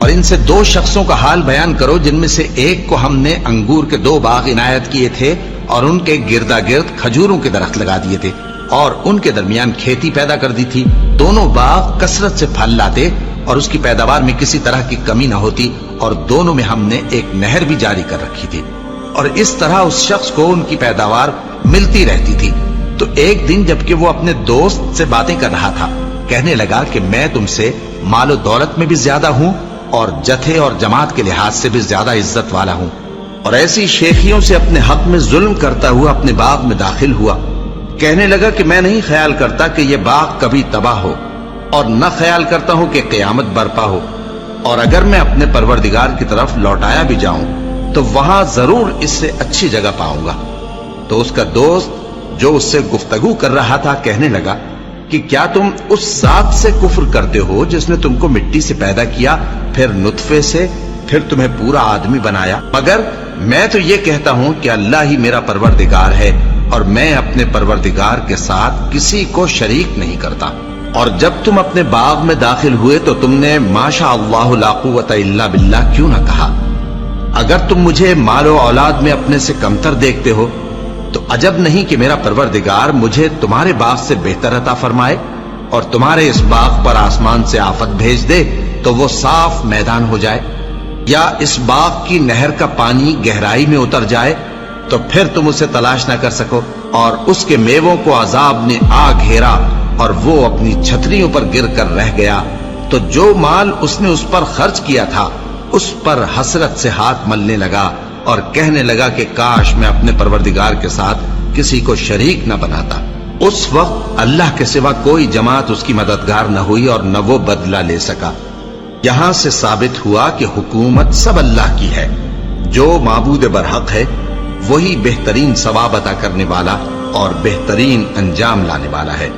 اور ان سے 2 شخصوں کا حال بیان کرو جن میں سے ایک کو ہم نے انگور کے 2 باغ عنایت کیے تھے اور ان کے گردا گرد کھجوروں کے درخت لگا دیے تھے اور ان کے درمیان کھیتی پیدا کر دی تھی. دونوں باغ کثرت سے پھل لاتے اور اس کی پیداوار میں کسی طرح کی کمی نہ ہوتی اور دونوں میں ہم نے ایک نہر بھی جاری کر رکھی تھی اور اس طرح اس شخص کو ان کی پیداوار ملتی رہتی تھی. تو ایک دن جبکہ وہ اپنے دوست سے باتیں کر رہا تھا کہنے لگا کہ میں تم سے مال و دولت میں بھی زیادہ ہوں اور جتھے اور جماعت کے لحاظ سے بھی زیادہ عزت والا ہوں، اور ایسی شیخیوں سے اپنے حق میں ظلم کرتا ہوا اپنے باغ میں داخل ہوا. کہنے لگا کہ میں نہیں خیال کرتا کہ یہ باغ کبھی تباہ ہو اور نہ خیال کرتا ہوں کہ قیامت برپا ہو، اور اگر میں اپنے پروردگار کی طرف لوٹایا بھی جاؤں تو وہاں ضرور اس سے اچھی جگہ پاؤں گا. تو اس کا دوست جو اس سے گفتگو کر رہا تھا کہنے لگا کہ کیا تم اس ذات سے کفر کرتے ہو جس نے تم کو مٹی سے پیدا کیا، پھر نطفے سے، پھر تمہیں پورا آدمی بنایا؟ مگر میں تو یہ کہتا ہوں کہ اللہ ہی میرا پروردگار ہے اور میں اپنے پروردگار کے ساتھ کسی کو شریک نہیں کرتا. اور جب تم اپنے باغ میں داخل ہوئے تو تم نے ما شاء اللہ لا قوت الا باللہ کیوں نہ کہا؟ اگر تم مجھے مال و اولاد میں اپنے سے کمتر دیکھتے ہو تو عجب نہیں کہ میرا پروردگار مجھے تمہارے باغ سے بہتر عطا فرمائے اور تمہارے اس باغ پر آسمان سے آفت بھیج دے تو وہ صاف میدان ہو جائے، یا اس باغ کی نہر کا پانی گہرائی میں اتر جائے تو پھر تم اسے تلاش نہ کر سکو، اور اس کے میووں کو عذاب نے آ گھیرا اور وہ اپنی چھتریوں پر گر کر رہ گیا. تو جو مال اس نے اس پر خرچ کیا تھا اس پر حسرت سے ہاتھ ملنے لگا اور کہنے لگا کہ کاش میں اپنے پروردگار کے ساتھ کسی کو شریک نہ بناتا. اس وقت اللہ کے سوا کوئی جماعت اس کی مددگار نہ ہوئی اور نہ وہ بدلہ لے سکا. یہاں سے ثابت ہوا کہ حکومت سب اللہ کی ہے. جو معبود برحق ہے وہی بہترین ثواب عطا کرنے والا اور بہترین انجام لانے والا ہے.